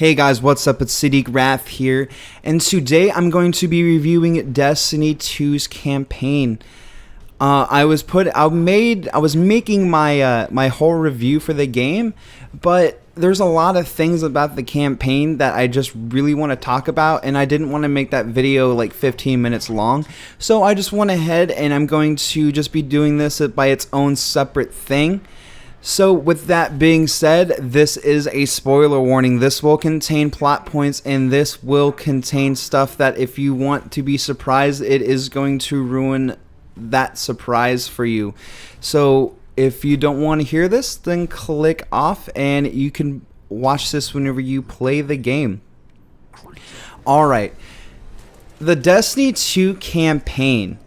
Hey guys, what's up? It's Sadiq Wrath here, and today I'm going to be reviewing Destiny 2's campaign. I was making my whole review for the game, but there's a lot of things about the campaign that I just really want to talk about, and I didn't want to make that video like 15 minutes long, so I just went ahead and I'm going to just be doing this by its own separate thing. So with that being said, this is a spoiler warning. This will contain plot points, and this will contain stuff that if you want to be surprised, it is going to ruin that surprise for you. So if you don't want to hear this, then click off and you can watch this whenever you play the game. Alright, the Destiny 2 campaign,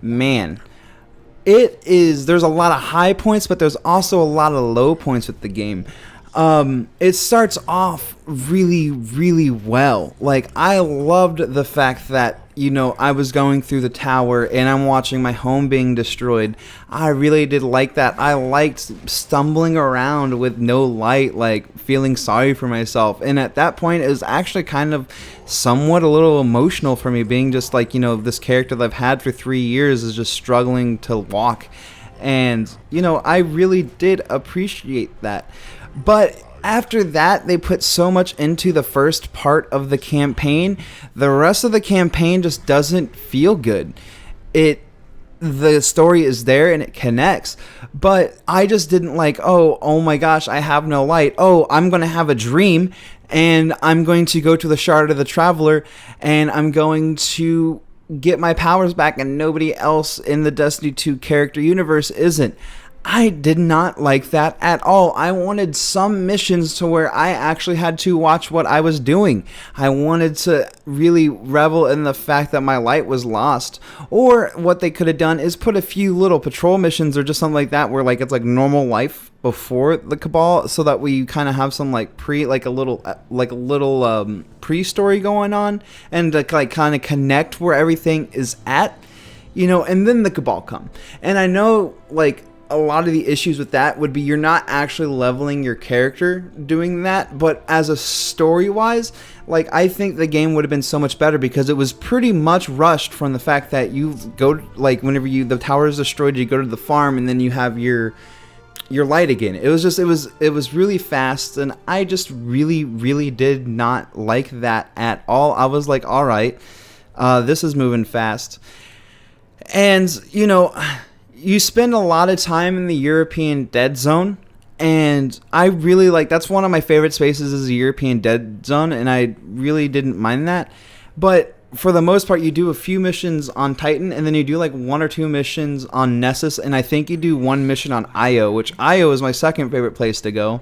man. There's a lot of high points, but there's also a lot of low points with the game. It starts off really, really well. Like, I loved the fact that, I was going through the tower and I'm watching my home being destroyed. I really did like that. I liked stumbling around with no light, like feeling sorry for myself. And at that point, it was actually kind of somewhat a little emotional for me, being just like, this character that I've had for 3 years is just struggling to walk. And, I really did appreciate that. But after that, they put so much into the first part of the campaign. The rest of the campaign just doesn't feel good. The story is there and it connects, but I just didn't like, oh my gosh, I have no light. Oh, I'm going to have a dream and I'm going to go to the Shard of the Traveler and I'm going to get my powers back, and nobody else in the Destiny 2 character universe isn't. I did not like that at all. I wanted some missions to where I actually had to watch what I was doing. I wanted to really revel in the fact that my light was lost. Or what they could have done is put a few little patrol missions or just something like that where it's like normal life before the Cabal, so that we kind of have some a little pre-story going on, and to kind of connect where everything is at, and then the Cabal come. And I know a lot of the issues with that would be you're not actually leveling your character doing that, but as a story wise, I think the game would have been so much better, because it was pretty much rushed from the fact that you go whenever the tower is destroyed, you go to the farm and then you have your light again. It was really fast, and I just really did not like that at all. I was like, all right, this is moving fast. And you spend a lot of time in the European Dead Zone, and I really that's one of my favorite spaces is the European Dead Zone, and I really didn't mind that. But for the most part, you do a few missions on Titan, and then you do 1 or 2 missions on Nessus, and I think you do 1 mission on Io, which Io is my second favorite place to go,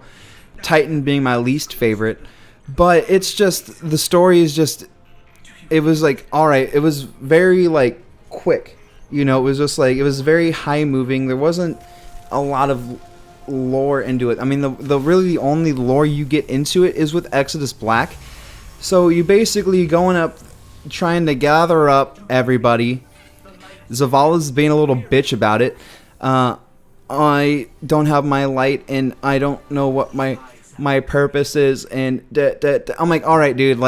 Titan being my least favorite. But it's just, the story is just, it was alright, it was very quick. It was just it was very high moving. There wasn't a lot of lore into it. I mean, the only lore you get into it is with Exodus Black. So you basically going up, trying to gather up everybody. Zavala's being a little bitch about it. I don't have my light, and I don't know what my purpose is. And I'm like, all right, dude,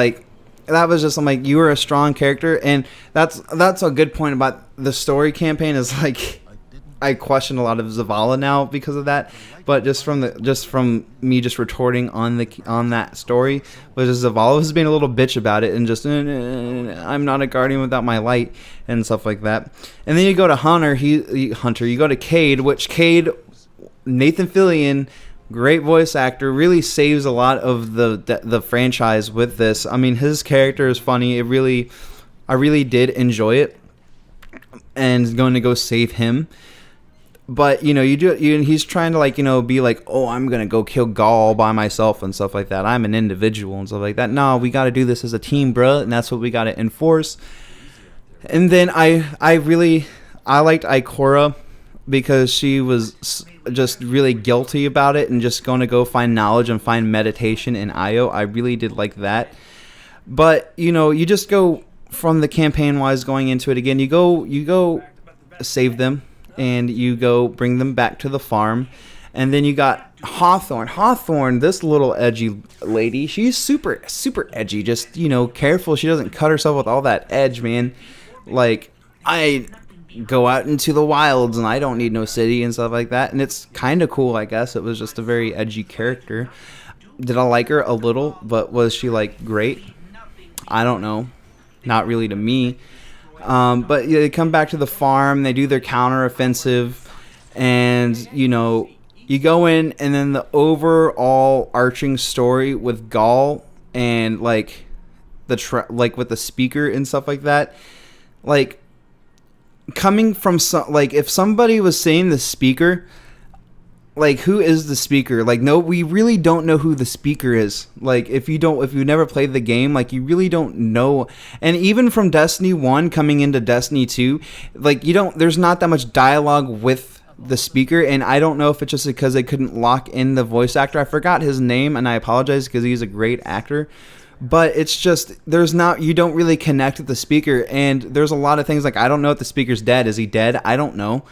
that was just, I'm like, you were a strong character, and that's a good point about the story campaign is I question a lot of Zavala now because of that, but just from me retorting on that story was just Zavala was being a little bitch about it, and just I'm not a guardian without my light and stuff like that. And then you go to Hunter, you go to Cade, which Cade, Nathan Fillion, great voice actor, really saves a lot of the franchise with this. I mean, his character is funny. I really did enjoy it, and going to go save him. But he's trying to be oh, I'm gonna go kill Gaul by myself and stuff like that. I'm an individual and stuff like that. No, we got to do this as a team, bruh, and that's what we got to enforce. And then I liked Ikora, because she was just really guilty about it and just going to go find knowledge and find meditation in Io. I really did like that. But, you just go from the campaign-wise going into it again. You go save them, and you go bring them back to the farm, And then you got Hawthorne. Hawthorne, this little edgy lady, she's super, super edgy. Just, you know, careful she doesn't cut herself with all that edge, man. Like, I go out into the wilds and I don't need no city and stuff like that. And it's kind of cool, I guess. It was just a very edgy character. Did I like her? A little. But was she, like, great? I don't know. Not really to me. But yeah, they come back to the farm. They do their counteroffensive. And, you know, you go in, and then the overall arching story with Gaul and like like with the speaker and stuff like that, like coming from like if somebody was saying the speaker, like who is the speaker? Like no, we really don't know who the speaker is. Like if you never played the game, like you really don't know. And even from Destiny 1 coming into Destiny 2, like there's not that much dialogue with the speaker, and I don't know if it's just because they couldn't lock in the voice actor. I forgot his name, and I apologize because he's a great actor. But it's just you don't really connect with the speaker, and there's a lot of things like I don't know if the speaker's dead. Is he dead? I don't know.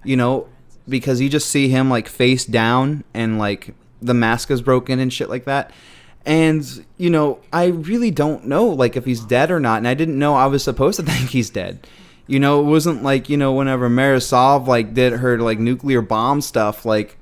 You know, because you just see him like face down and like the mask is broken and shit like that. And you know, I really don't know like if he's dead or not, and I didn't know I was supposed to think he's dead. You know, it wasn't like, you know, whenever Marisov, like, did her, like, nuclear bomb stuff, like,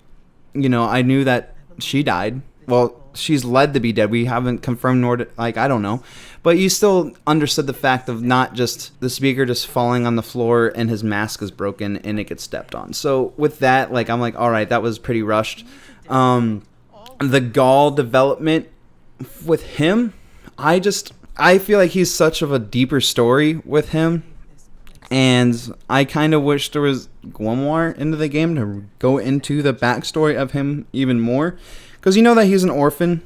you know, I knew that she died. Well, she's led to be dead. We haven't confirmed nor, like, I don't know. But you still understood the fact of not just the speaker just falling on the floor and his mask is broken and it gets stepped on. So, with that, like, I'm like, all right, that was pretty rushed. The Gaul development with him, I feel like he's such of a deeper story with him. And I kind of wish there was Grimoire into the game to go into the backstory of him even more. Because you know that he's an orphan.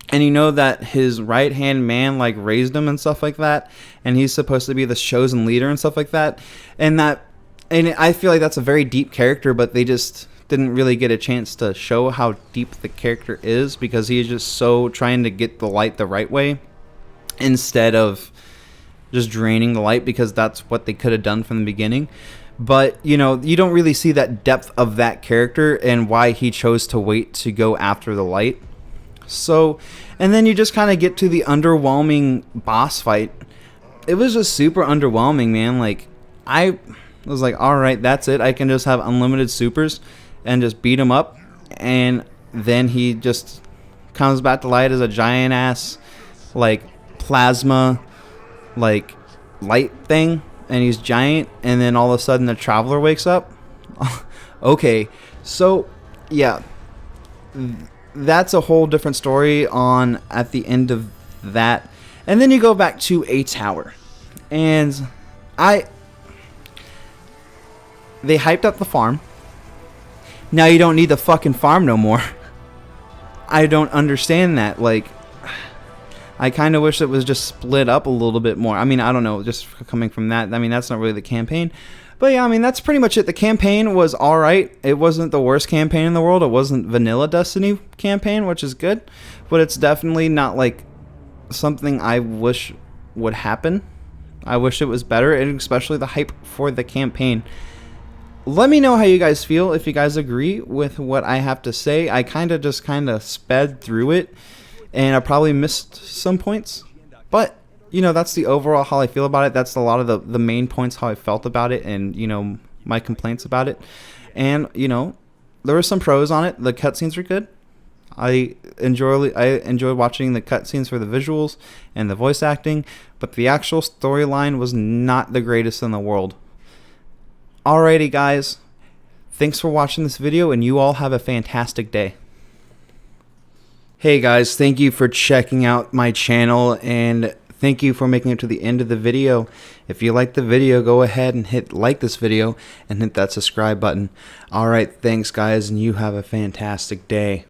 And you know that his right-hand man like raised him and stuff like that. And he's supposed to be the chosen leader and stuff like that. And I feel like that's a very deep character. But they just didn't really get a chance to show how deep the character is. Because he's just so trying to get the light the right way. Instead of just draining the light, because that's what they could have done from the beginning. But you know, you don't really see that depth of that character and why he chose to wait to go after the light. So, and then you just kind of get to the underwhelming boss fight. It was just super underwhelming, man. Like I was like, all right, that's it. I can just have unlimited supers and just beat him up, and then he just comes back to light as a giant ass like plasma like light thing, and he's giant, and then all of a sudden the traveler wakes up. Okay, so yeah, that's a whole different story on at the end of that. And then you go back to a tower, and they hyped up the farm. Now you don't need the fucking farm no more. I don't understand that. Like, I kind of wish it was just split up a little bit more. I mean, I don't know, just coming from that. I mean, that's not really the campaign. But yeah, I mean, that's pretty much it. The campaign was alright. It wasn't the worst campaign in the world. It wasn't vanilla Destiny campaign, which is good. But it's definitely not like something I wish would happen. I wish it was better, and especially the hype for the campaign. Let me know how you guys feel, if you guys agree with what I have to say. I kind of sped through it, and I probably missed some points, but you know, that's the overall how I feel about it. That's a lot of the main points how I felt about it, and you know, my complaints about it. And you know, there were some pros on it. The cutscenes were good. I enjoyed watching the cutscenes for the visuals and the voice acting, but the actual storyline was not the greatest in the world. Alrighty guys, thanks for watching this video, and you all have a fantastic day. Hey guys, thank you for checking out my channel, and thank you for making it to the end of the video. If you liked the video, go ahead and hit like this video and hit that subscribe button. Alright, thanks guys, and you have a fantastic day.